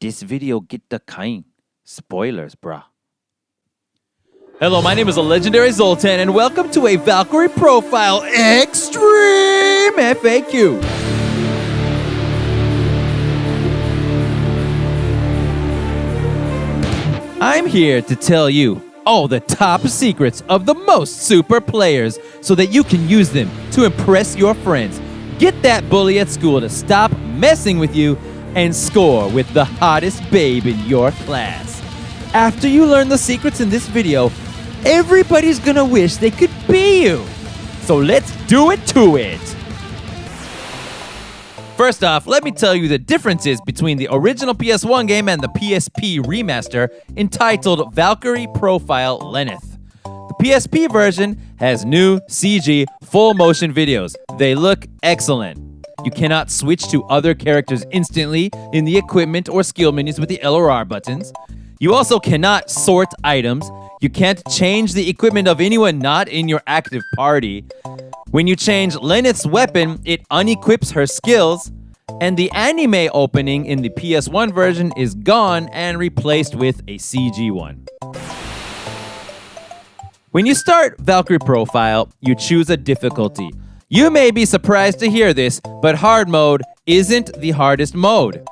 this video get the kind spoilers, bruh. Hello, my name is a legendary Zoltan, and welcome to a Valkyrie Profile Extreme FAQ. I'm here to tell you all the top secrets of the most super players so that you can use them to impress your friends, get that bully at school to stop messing with you, and score with the hottest babe in your class. After you learn the secrets in this video, everybody's gonna wish they could be you. So let's do it to it. First off, let me tell you the differences between the original PS1 game and the PSP remaster entitled Valkyrie Profile Lenneth. The PSP version has new CG full motion videos. They look excellent. You cannot switch to other characters instantly in the equipment or skill menus with the L or R buttons. You also cannot sort items. You can't change the equipment of anyone not in your active party. When you change Lenneth's weapon, it unequips her skills. And the anime opening in the PS1 version is gone and replaced with a CG one. When you start Valkyrie Profile, you choose a difficulty. You may be surprised to hear this, but hard mode isn't the hardest mode.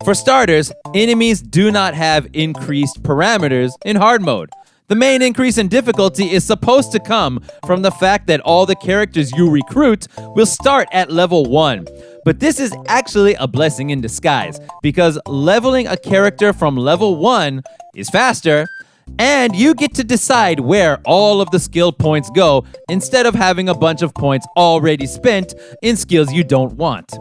For starters, enemies do not have increased parameters in hard mode. The main increase in difficulty is supposed to come from the fact that all the characters you recruit will start at level 1. But this is actually a blessing in disguise, because leveling a character from level 1 is faster, and you get to decide where all of the skill points go instead of having a bunch of points already spent in skills you don't want.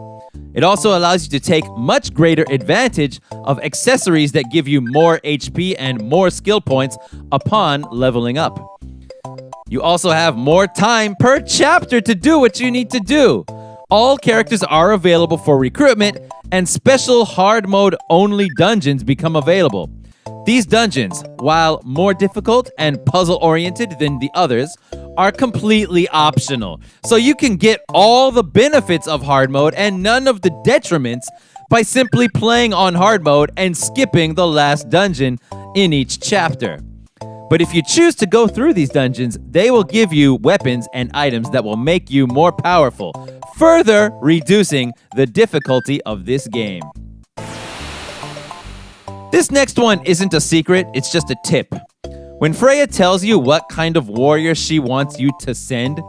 It also allows you to take much greater advantage of accessories that give you more HP and more skill points upon leveling up. You also have more time per chapter to do what you need to do. All characters are available for recruitment, and special hard mode only dungeons become available. These dungeons, while more difficult and puzzle-oriented than the others, are completely optional. So you can get all the benefits of hard mode and none of the detriments by simply playing on hard mode and skipping the last dungeon in each chapter. But if you choose to go through these dungeons, they will give you weapons and items that will make you more powerful, further reducing the difficulty of this game. This next one isn't a secret, it's just a tip. When Freya tells you what kind of warrior she wants you to send,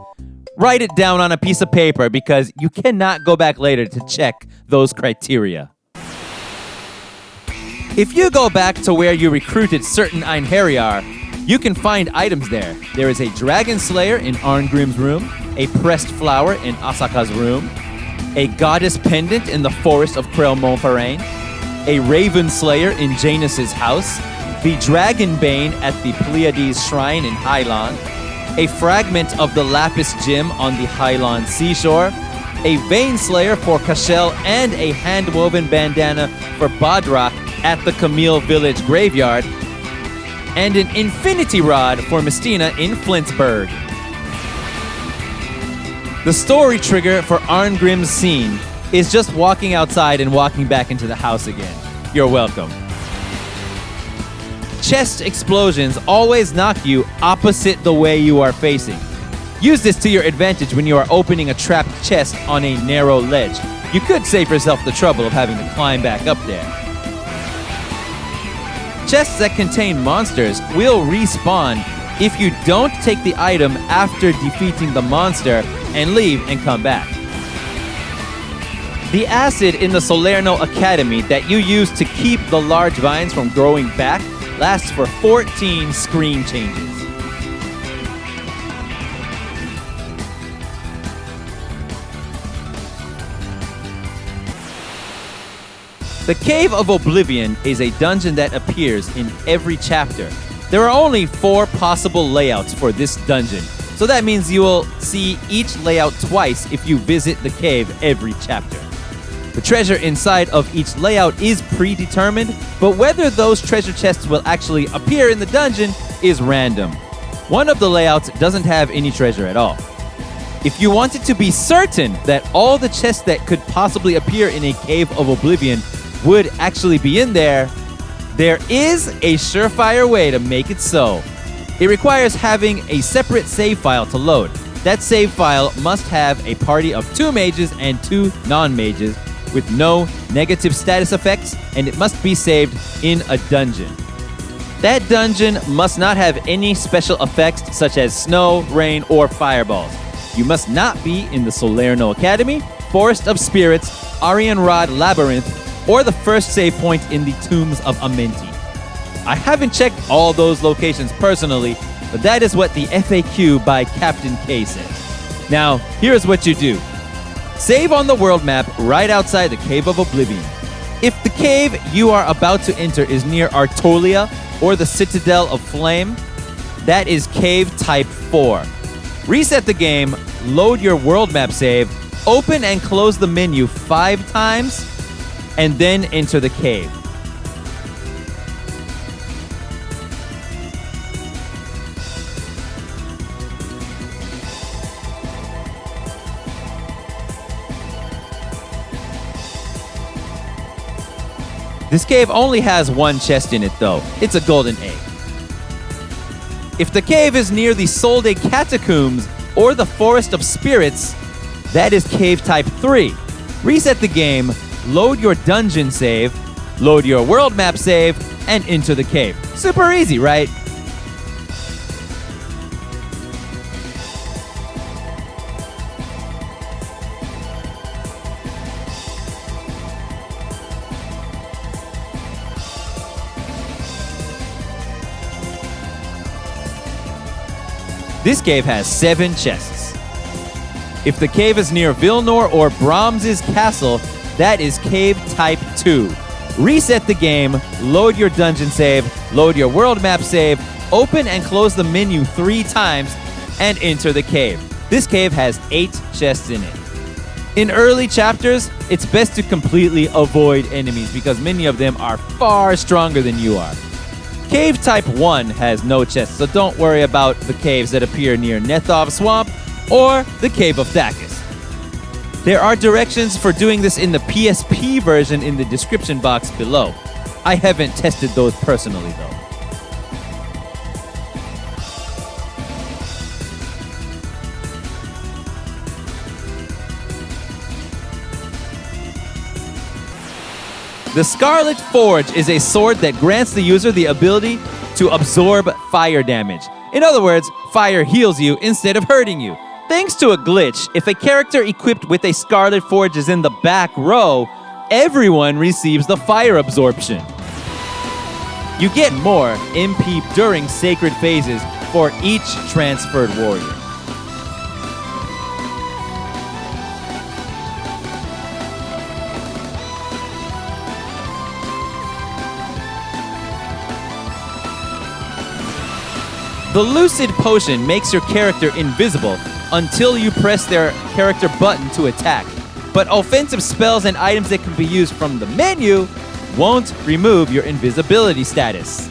write it down on a piece of paper because you cannot go back later to check those criteria. If you go back to where you recruited certain Einherjar, you can find items there. There is a dragon slayer in Arngrim's room, a pressed flower in Asaka's room, a goddess pendant in the forest of Crimeinpartner, a raven slayer in Jiine's house, the dragon bane at the Pleiades shrine in Highland, a fragment of the lapis gem on the Highland seashore, a vein slayer for Cashel, and a hand-woven bandana for Bodrock at the Camille village graveyard, and an infinity rod for Mistina in Flintsburg. The story trigger for Arngrim's scene is just walking outside and walking back into the house again. You're welcome. Chest explosions always knock you opposite the way you are facing. Use this to your advantage when you are opening a trapped chest on a narrow ledge. You could save yourself the trouble of having to climb back up there. Chests that contain monsters will respawn if you don't take the item after defeating the monster and leave and come back. The acid in the Solerno Academy that you use to keep the large vines from growing back lasts for 14 screen changes. The Cave of Oblivion is a dungeon that appears in every chapter. There are only 4 possible layouts for this dungeon, so that means you will see each layout twice if you visit the cave every chapter. The treasure inside of each layout is predetermined, but whether those treasure chests will actually appear in the dungeon is random. One of the layouts doesn't have any treasure at all. If you wanted to be certain that all the chests that could possibly appear in a Cave of Oblivion would actually be in there, there is a surefire way to make it so. It requires having a separate save file to load. That save file must have a party of 2 mages and 2 non-mages with no negative status effects, and it must be saved in a dungeon. That dungeon must not have any special effects such as snow, rain, or fireballs. You must not be in the Solerno Academy, Forest of Spirits, Arianrod Labyrinth, or the first save point in the Tombs of Amenti. I haven't checked all those locations personally, but that is what the FAQ by Captain K says. Now, here's what you do. Save on the world map right outside the Cave of Oblivion. If the cave you are about to enter is near Artolia or the Citadel of Flame, that is cave type 4. Reset the game, load your world map save, open and close the menu 5 times, and then enter the cave. This cave only has 1 chest in it though. It's a golden egg. If the cave is near the Solde Catacombs or the Forest of Spirits, that is cave type 3. Reset the game, load your dungeon save, load your world map save, and enter the cave. Super easy, right? This cave has 7 chests. If the cave is near Vilnor or Brahms' castle, that is cave type 2. Reset the game, load your dungeon save, load your world map save, open and close the menu 3 times, and enter the cave. This cave has 8 chests in it. In early chapters, it's best to completely avoid enemies because many of them are far stronger than you are. Cave type 1 has no chests, so don't worry about the caves that appear near Nethov Swamp or the Cave of Thakis. There are directions for doing this in the PSP version in the description box below. I haven't tested those personally though. The Scarlet Forge is a sword that grants the user the ability to absorb fire damage. In other words, fire heals you instead of hurting you. Thanks to a glitch, if a character equipped with a Scarlet Forge is in the back row, everyone receives the fire absorption. You get more MP during sacred phases for each transferred warrior. The Lucid Potion makes your character invisible until you press their character button to attack. But offensive spells and items that can be used from the menu won't remove your invisibility status.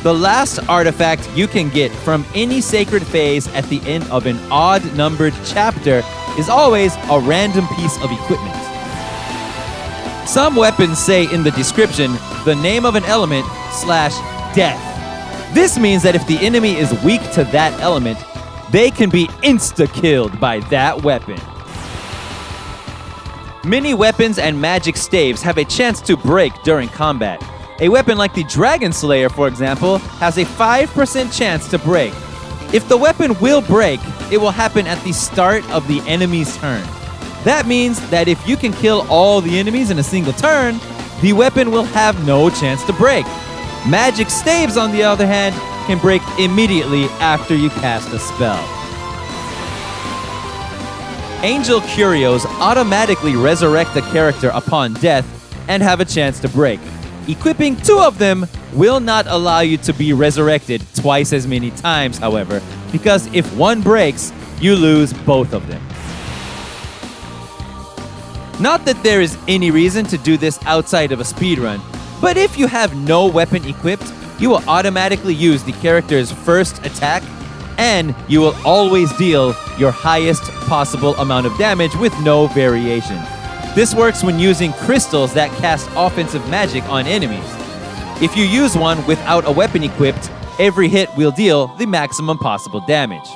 The last artifact you can get from any sacred phase at the end of an odd-numbered chapter is always a random piece of equipment. Some weapons say in the description the name of an element / death. This means that if the enemy is weak to that element, they can be insta-killed by that weapon. Many weapons and magic staves have a chance to break during combat. A weapon like the Dragon Slayer, for example, has a 5% chance to break. If the weapon will break, it will happen at the start of the enemy's turn. That means that if you can kill all the enemies in a single turn, the weapon will have no chance to break. Magic staves, on the other hand, can break immediately after you cast a spell. Angel Curios automatically resurrect the character upon death and have a chance to break. Equipping 2 of them will not allow you to be resurrected twice as many times, however, because if one breaks, you lose both of them. Not that there is any reason to do this outside of a speedrun, but if you have no weapon equipped, you will automatically use the character's first attack, and you will always deal your highest possible amount of damage with no variation. This works when using crystals that cast offensive magic on enemies. If you use one without a weapon equipped, every hit will deal the maximum possible damage.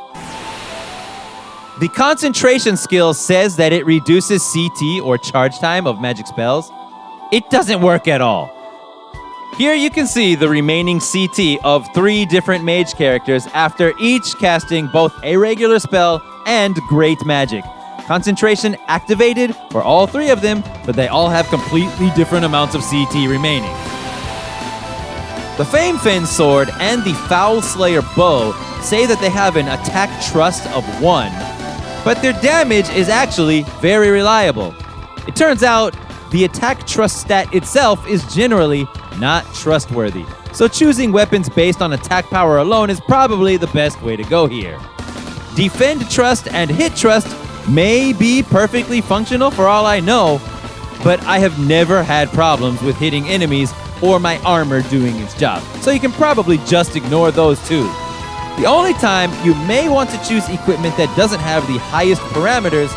The concentration skill says that it reduces CT or charge time of magic spells. It doesn't work at all. Here you can see the remaining CT of 3 different mage characters after each casting both a regular spell and great magic. Concentration activated for all 3 of them, but they all have completely different amounts of CT remaining. The Fame Fen sword and the Foul Slayer bow say that they have an attack trust of 1, but their damage is actually very reliable. It turns out the attack trust stat itself is generally not trustworthy, so choosing weapons based on attack power alone is probably the best way to go here. Defend trust and hit trust may be perfectly functional for all I know, but I have never had problems with hitting enemies or my armor doing its job, so you can probably just ignore those two. The only time you may want to choose equipment that doesn't have the highest parameters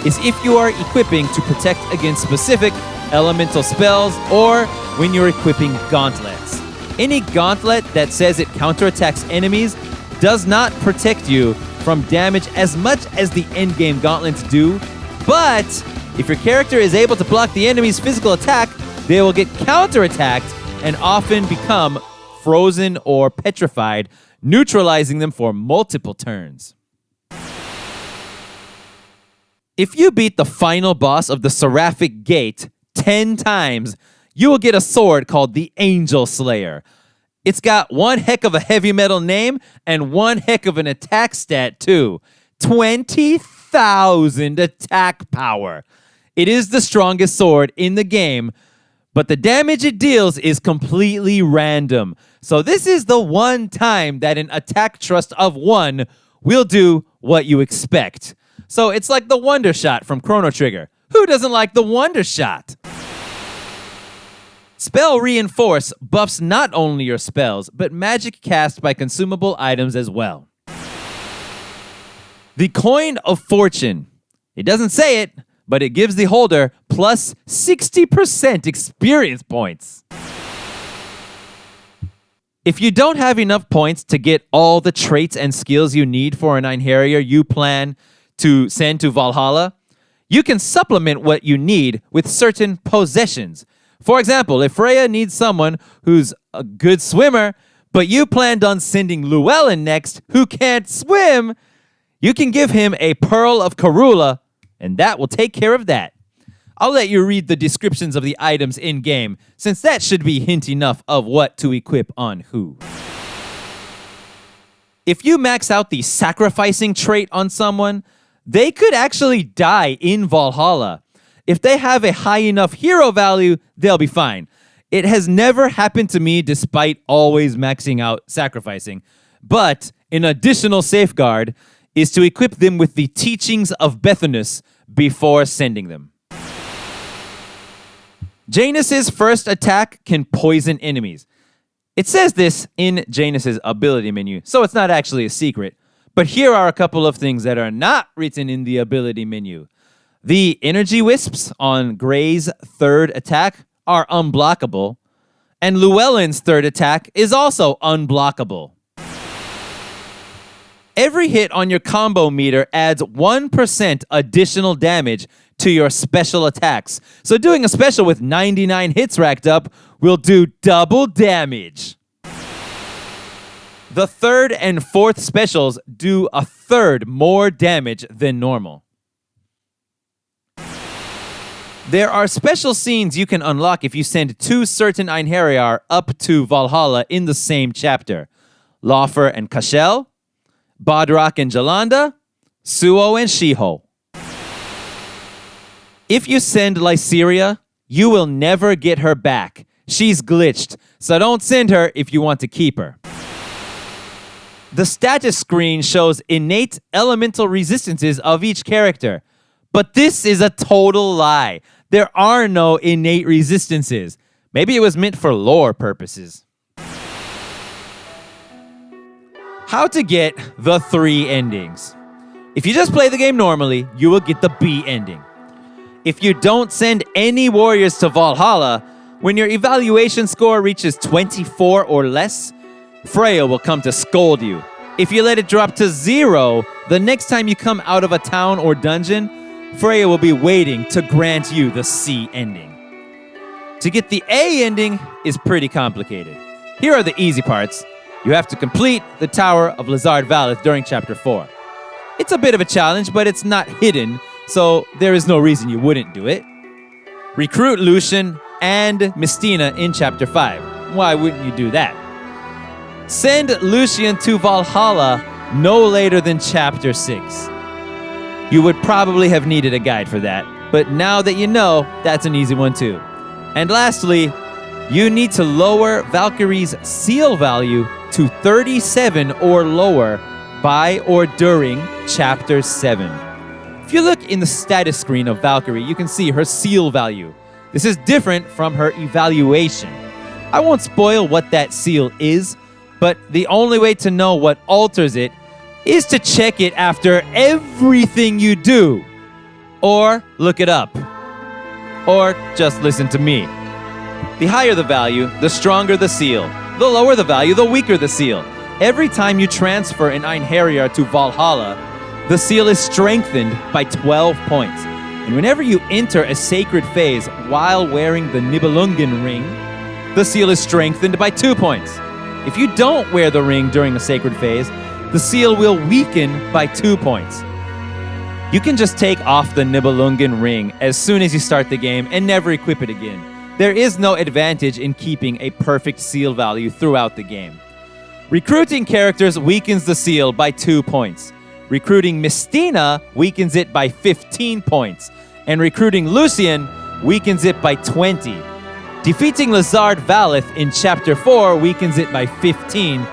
is if you are equipping to protect against specific elemental spells or when you're equipping gauntlets. Any gauntlet that says it counterattacks enemies does not protect you from damage as much as the endgame gauntlets do, but if your character is able to block the enemy's physical attack, they will get counterattacked and often become frozen or petrified, neutralizing them for multiple turns. If you beat the final boss of the Seraphic Gate 10 times, you will get a sword called the Angel Slayer. It's got one heck of a heavy metal name and one heck of an attack stat too. 20,000 attack power. It is the strongest sword in the game, but the damage it deals is completely random. So this is the one time that an attack trust of 1 will do what you expect. So it's like the Wonder Shot from Chrono Trigger. Who doesn't like the Wonder Shot? Spell Reinforce buffs not only your spells, but magic cast by consumable items as well. The Coin of Fortune. It doesn't say it, but it gives the holder plus 60% experience points. If you don't have enough points to get all the traits and skills you need for an Einherjar you plan to send to Valhalla, you can supplement what you need with certain possessions. For example, if Freya needs someone who's a good swimmer, but you planned on sending Llewelyn next who can't swim, you can give him a Pearl of Karula, and that will take care of that. I'll let you read the descriptions of the items in-game, since that should be hint enough of what to equip on who. If you max out the sacrificing trait on someone, they could actually die in Valhalla. If they have a high enough hero value, they'll be fine. It has never happened to me despite always maxing out sacrificing. But an additional safeguard is to equip them with the teachings of Bethanus before sending them. Janus's first attack can poison enemies. It says this in Janus's ability menu, so it's not actually a secret. But here are a couple of things that are not written in the ability menu. The energy wisps on Gray's third attack are unblockable, and Llewelyn's third attack is also unblockable. Every hit on your combo meter adds 1% additional damage to your special attacks. So doing a special with 99 hits racked up will do double damage. The third and fourth specials do a third more damage than normal. There are special scenes you can unlock if you send 2 certain Einherjar up to Valhalla in the same chapter. Laufer and Kashel, Bodrak and Jalanda, Suo and Shiho. If you send Lyseria, you will never get her back. She's glitched, so don't send her if you want to keep her. The status screen shows innate elemental resistances of each character. But this is a total lie. There are no innate resistances. Maybe it was meant for lore purposes. How to get the 3 endings. If you just play the game normally, you will get the B ending. If you don't send any warriors to Valhalla, when your evaluation score reaches 24 or less, Freya will come to scold you. If you let it drop to 0, the next time you come out of a town or dungeon, Freya will be waiting to grant you the C ending. To get the A ending is pretty complicated. Here are the easy parts. You have to complete the Tower of Lizard Valith during Chapter 4. It's a bit of a challenge, but it's not hidden, so there is no reason you wouldn't do it. Recruit Lucian and Mystina in Chapter 5. Why wouldn't you do that? Send Lucian to Valhalla no later than Chapter 6. You would probably have needed a guide for that, but now that you know, that's an easy one too. And lastly, you need to lower Valkyrie's seal value to 37 or lower by or during Chapter 7. If you look in the status screen of Valkyrie, you can see her seal value. This is different from her evaluation. I won't spoil what that seal is, but the only way to know what alters it is to check it after everything you do. Or look it up. Or just listen to me. The higher the value, the stronger the seal. The lower the value, the weaker the seal. Every time you transfer an Einherjar to Valhalla, the seal is strengthened by 12 points. And whenever you enter a sacred phase while wearing the Nibelungen ring, the seal is strengthened by 2 points. If you don't wear the ring during a sacred phase, the seal will weaken by 2 points. You can just take off the Nibelungen ring as soon as you start the game and never equip it again. There is no advantage in keeping a perfect seal value throughout the game. Recruiting characters weakens the seal by 2 points. Recruiting Mystina weakens it by 15 points. And recruiting Lucian weakens it by 20. Defeating Lizard Valith in Chapter 4 weakens it by 15.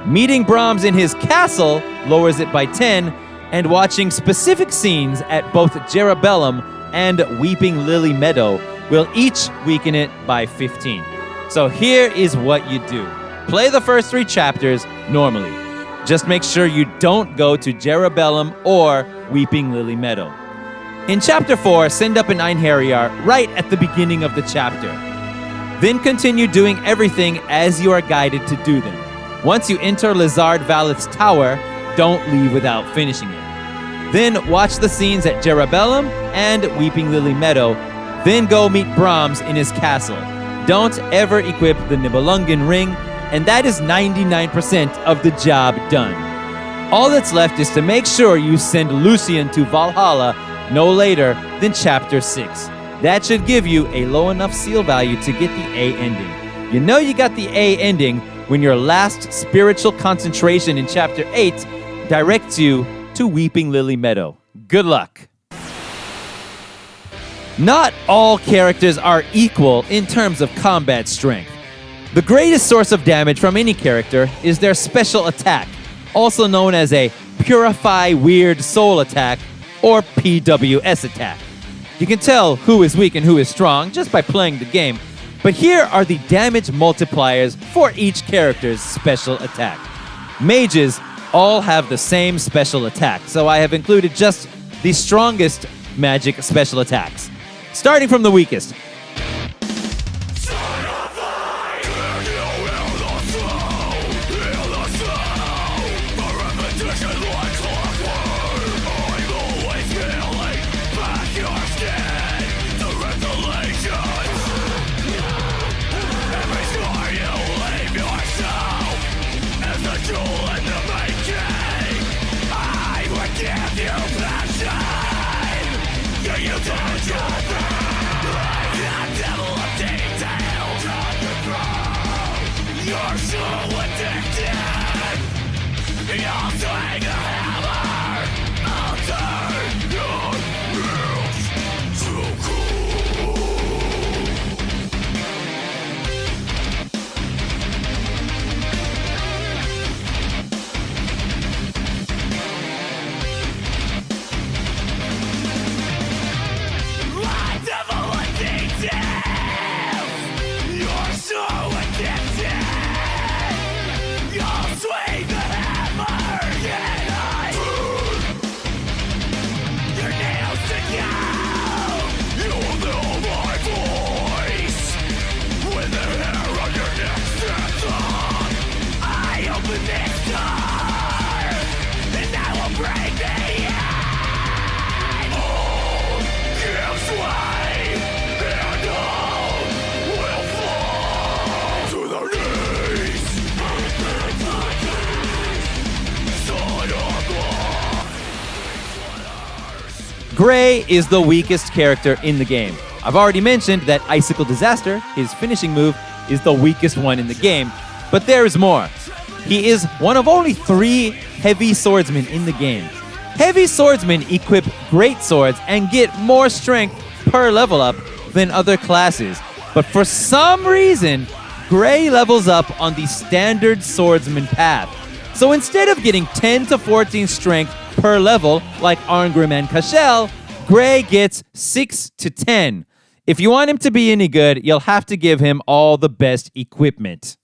Meeting Brahms in his castle lowers it by 10. And watching specific scenes at both Jerebellum and Weeping Lily Meadow will each weaken it by 15. So here is what you do. Play the first 3 chapters normally. Just make sure you don't go to Jerebellum or Weeping Lily Meadow. In Chapter 4, send up an Einherjar right at the beginning of the chapter. Then continue doing everything as you are guided to do them. Once you enter Lizard Valith's tower, don't leave without finishing it. Then watch the scenes at Jerebellum and Weeping Lily Meadow. Then go meet Brahms in his castle. Don't ever equip the Nibelungen ring, and that is 99% of the job done. All that's left is to make sure you send Lucian to Valhalla no later than Chapter 6. That should give you a low enough seal value to get the A ending. You know you got the A ending when your last spiritual concentration in Chapter 8 directs you to Weeping Lily Meadow. Good luck. Not all characters are equal in terms of combat strength. The greatest source of damage from any character is their special attack, also known as a Purify Weird Soul attack or PWS attack. You can tell who is weak and who is strong just by playing the game, but here are the damage multipliers for each character's special attack. Mages all have the same special attack, so I have included just the strongest magic special attacks. Starting from the weakest. Gray is the weakest character in the game. I've already mentioned that Icicle Disaster, his finishing move, is the weakest one in the game, but there is more. He is one of only 3 heavy swordsmen in the game. Heavy swordsmen equip great swords and get more strength per level up than other classes, but for some reason, Gray levels up on the standard swordsman path. So instead of getting 10 to 14 strength per level like Arngrim and Cashel, Gray gets 6 to 10. If you want him to be any good, you'll have to give him all the best equipment.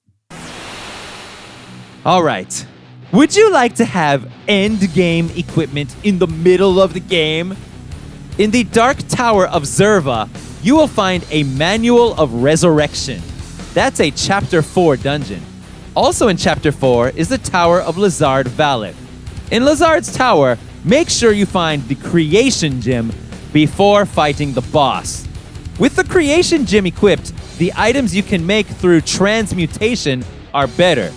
All right. Would you like to have endgame equipment in the middle of the game? In the Dark Tower of Zerva, you will find a Manual of Resurrection. That's a Chapter 4 dungeon. Also in Chapter 4 is the Tower of Lizard Valet. In Lizard's Tower, make sure you find the Creation Gem before fighting the boss. With the Creation Gem equipped, the items you can make through transmutation are better.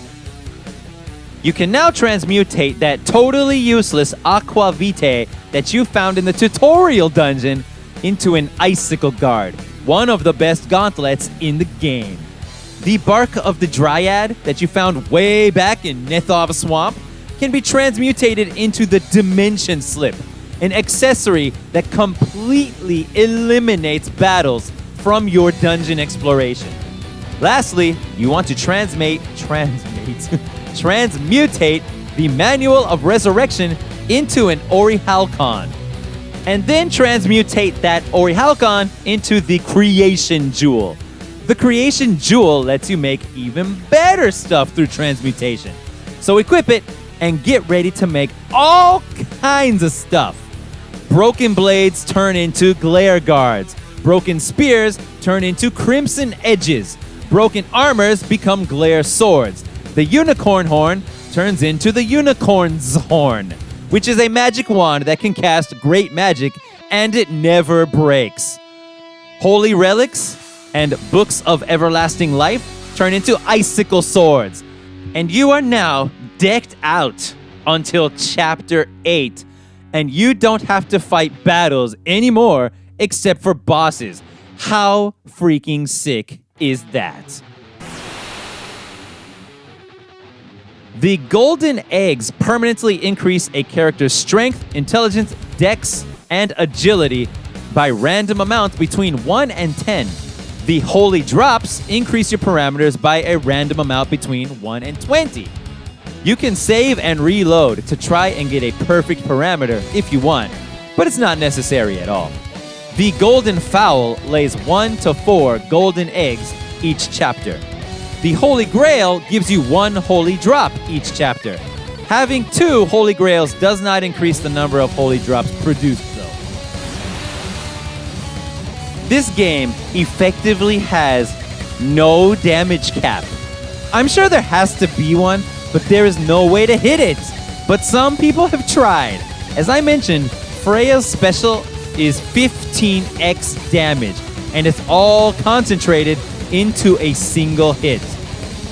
You can now transmutate that totally useless Aqua Vitae that you found in the tutorial dungeon into an Icicle Guard, one of the best gauntlets in the game. The Bark of the Dryad that you found way back in Nethov Swamp can be transmutated into the Dimension Slip, an accessory that completely eliminates battles from your dungeon exploration. Lastly, you want to transmutate the Manual of Resurrection into an Orihalcon, and then transmutate that Orihalcon into the Creation Jewel. The Creation Jewel lets you make even better stuff through transmutation. So equip it and get ready to make all kinds of stuff. Broken blades turn into glare guards. Broken spears turn into crimson edges. Broken armors become glare swords. The unicorn horn turns into the unicorn's horn, which is a magic wand that can cast great magic and it never breaks. Holy relics and books of everlasting life turn into icicle swords. And you are now decked out until Chapter 8. And you don't have to fight battles anymore except for bosses. How freaking sick is that? The golden eggs permanently increase a character's strength, intelligence, dex, and agility by random amounts between 1 and 10. The holy drops increase your parameters by a random amount between 1 and 20. You can save and reload to try and get a perfect parameter if you want, but it's not necessary at all. The golden fowl lays 1 to 4 golden eggs each chapter. The Holy Grail gives you 1 holy drop each chapter. Having 2 Holy Grails does not increase the number of holy drops produced, though. This game effectively has no damage cap. I'm sure there has to be one, but there is no way to hit it. But some people have tried. As I mentioned, Freya's special is 15x damage, and it's all concentrated into a single hit.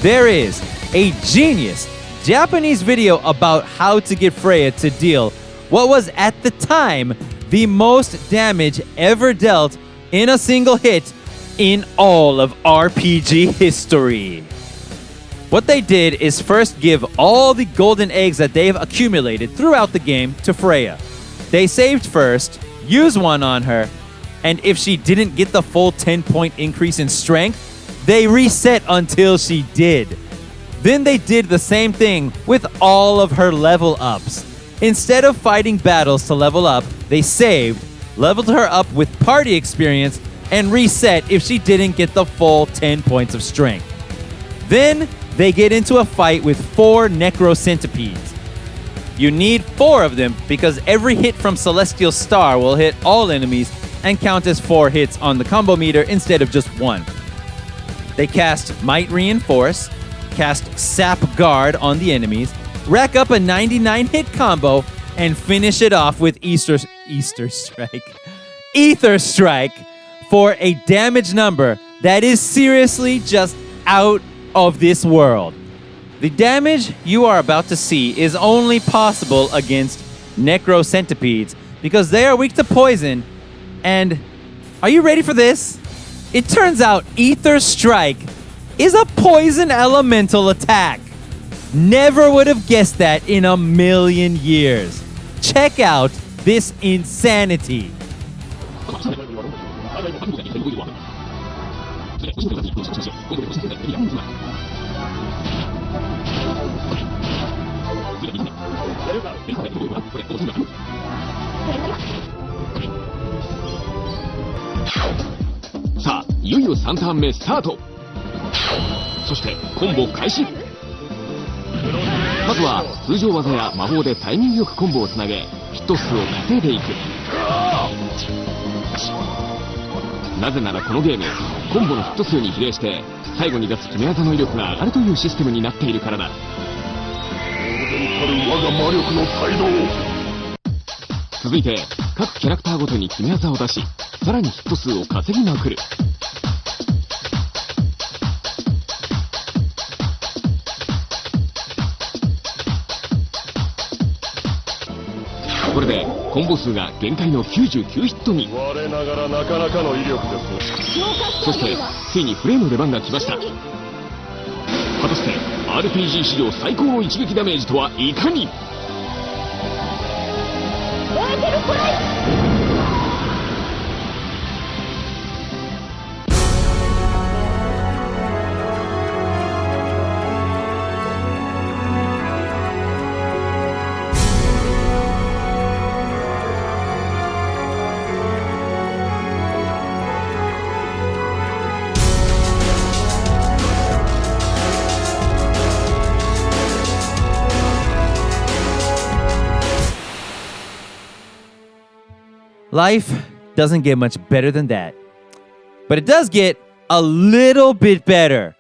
There is a genius Japanese video about how to get Freya to deal what was at the time the most damage ever dealt in a single hit in all of RPG history. What they did is first give all the golden eggs that they've accumulated throughout the game to Freya. They saved first, used one on her, and if she didn't get the full 10-point increase in strength, they reset until she did. Then they did the same thing with all of her level ups. Instead of fighting battles to level up, they saved, leveled her up with party experience, and reset if she didn't get the full 10 points of strength. Then they get into a fight with 4 Necro Centipedes. You need 4 of them because every hit from Celestial Star will hit all enemies and count as 4 hits on the combo meter instead of just 1. They cast Might Reinforce, cast Sap Guard on the enemies, rack up a 99 hit combo, and finish it off with Ether Strike for a damage number that is seriously just out of this world. The damage you are about to see is only possible against Necro Centipedes because they are weak to poison. And are you ready for this? It turns out Ether Strike is a poison elemental attack. Never would have guessed that in a million years. Check out this insanity. Sa, いよいよ3ターン目スタート。そしてコンボ開始。まずは通常技や魔法でタイミングよくコンボをつなげヒット数を稼いでいく。なぜならこのゲームコンボのヒット数に比例して最後に出す決め技の威力が上がるというシステムになっているからだ。続いて各キャラクターごとに決め技を出しさらにヒット数を稼ぎまくる。これでコンボ数が限界の99ヒットに。我ながらなかなかの威力です。そしてついにフレイの出番が来ました。果たして RPG 史上最高の一撃ダメージとはいかに。Life doesn't get much better than that. But it does get a little bit better.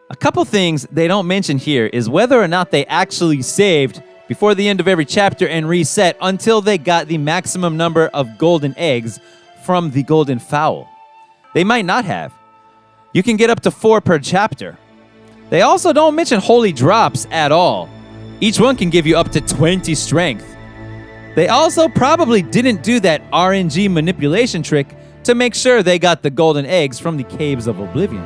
A couple things they don't mention here is whether or not they actually saved before the end of every chapter and reset until they got the maximum number of golden eggs from the golden fowl. They might not have. You can get up to 4 per chapter. They also don't mention holy drops at all. Each one can give you up to 20 strength. They also probably didn't do that RNG manipulation trick to make sure they got the golden eggs from the caves of Oblivion.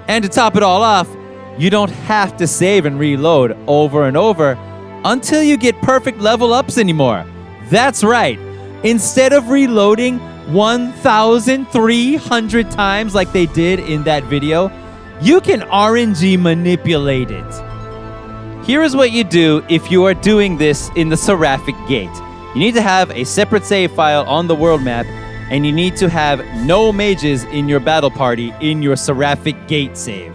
And to top it all off, you don't have to save and reload over and over until you get perfect level ups anymore. That's right. Instead of reloading 1,300 times like they did in that video, you can RNG manipulate it. Here is what you do if you are doing this in the Seraphic Gate. You need to have a separate save file on the world map, and you need to have no mages in your battle party in your Seraphic Gate save.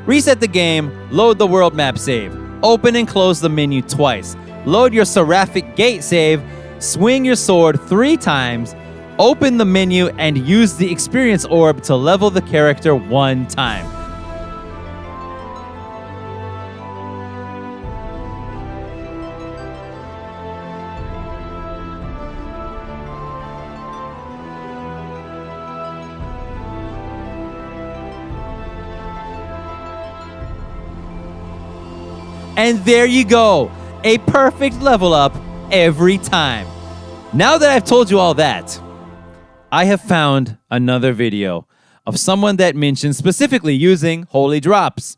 Reset the game, load the world map save, open and close the menu twice, load your Seraphic Gate save, swing your sword 3 times, open the menu, and use the experience orb to level the character 1 time. And there you go, a perfect level up every time. Now that I've told you all that, I have found another video of someone that mentions specifically using holy drops.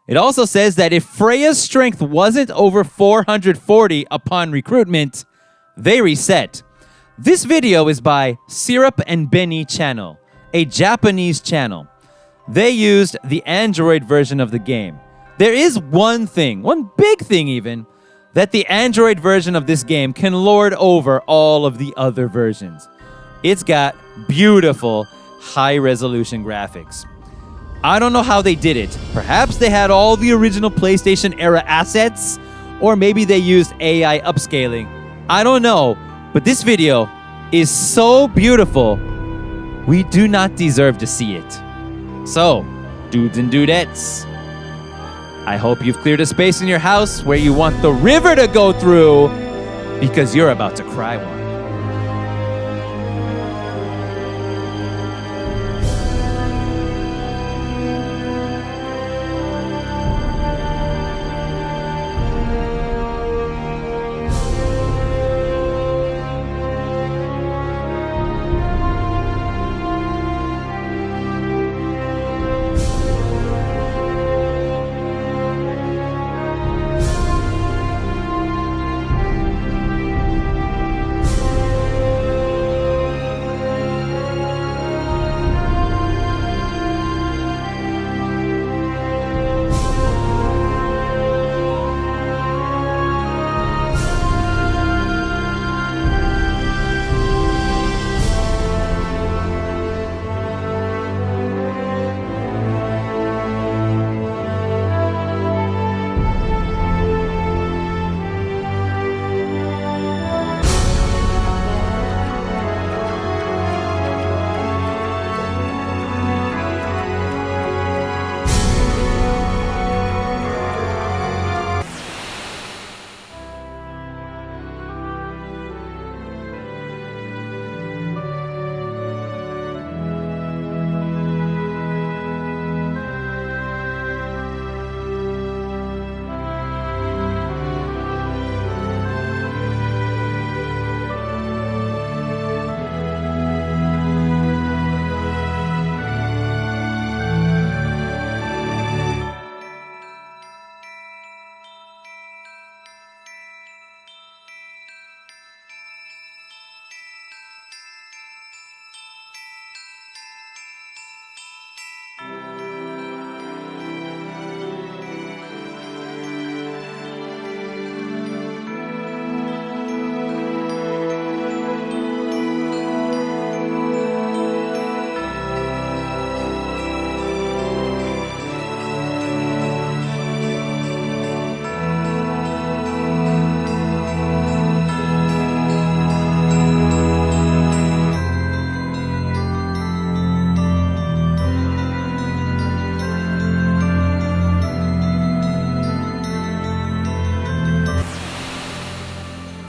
It also says that if Freya's strength wasn't over 440 upon recruitment, they reset. This video is by Syrup and Benny channel, a Japanese channel. They used the Android version of the game. There is one thing, one big thing even, that the Android version of this game can lord over all of the other versions. It's got beautiful, high-resolution graphics. I don't know how they did it. Perhaps they had all the original PlayStation-era assets, or maybe they used AI upscaling. I don't know, but this video is so beautiful, we do not deserve to see it. So, dudes and dudettes, I hope you've cleared a space in your house where you want the river to go through, because you're about to cry one.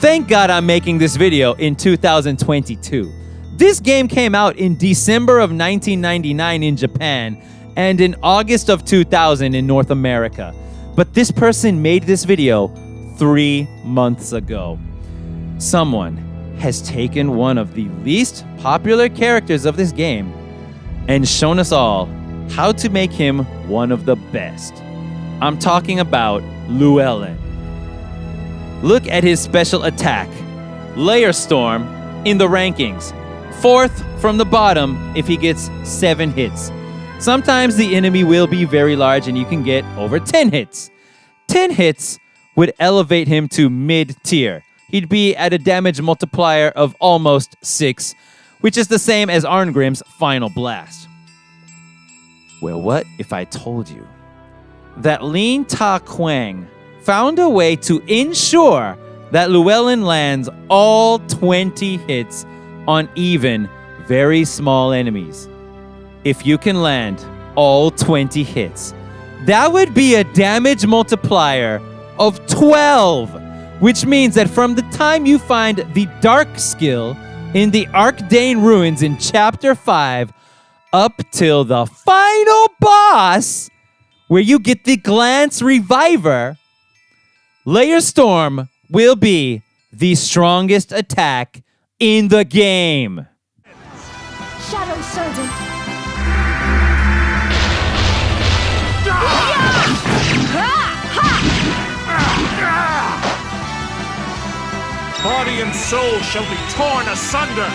Thank God I'm making this video in 2022. This game came out in December of 1999 in Japan and in August of 2000 in North America. But this person made this video 3 months ago. Someone has taken one of the least popular characters of this game and shown us all how to make him one of the best. I'm talking about Llewelyn. Look at his special attack, Layer Storm, in the rankings. 4th from the bottom if he gets 7 hits. Sometimes the enemy will be very large and you can get over 10 hits. 10 hits would elevate him to mid-tier. He'd be at a damage multiplier of almost 6, which is the same as Arngrim's Final Blast. Well, what if I told you that Lin Ta Quang found a way to ensure that Llewelyn lands all 20 hits on even very small enemies? If you can land all 20 hits, that would be a damage multiplier of 12, which means that from the time you find the Dark skill in the Archdane Ruins in Chapter 5 up till the final boss, where you get the Glance Reviver, Layer Storm will be the strongest attack in the game. Shadow Servant. Body and soul shall be torn asunder.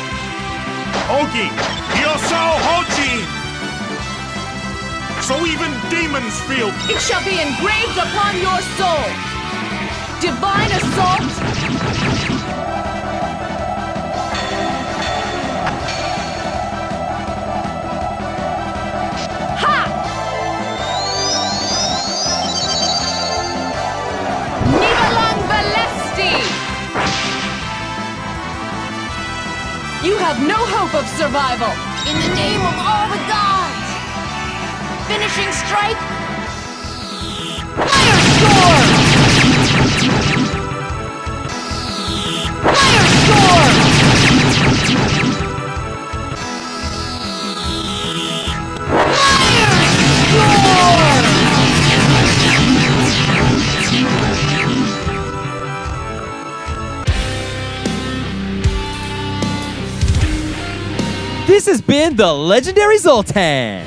Ogi, Yoso Hoji. So even demons feel. It shall be engraved upon your soul. Divine Assault. Ha! Nivalang Valesti. You have no hope of survival. In the name of all the gods. Finishing strike. Firestorm! Firestorm! This has been the Legendary Zoltan.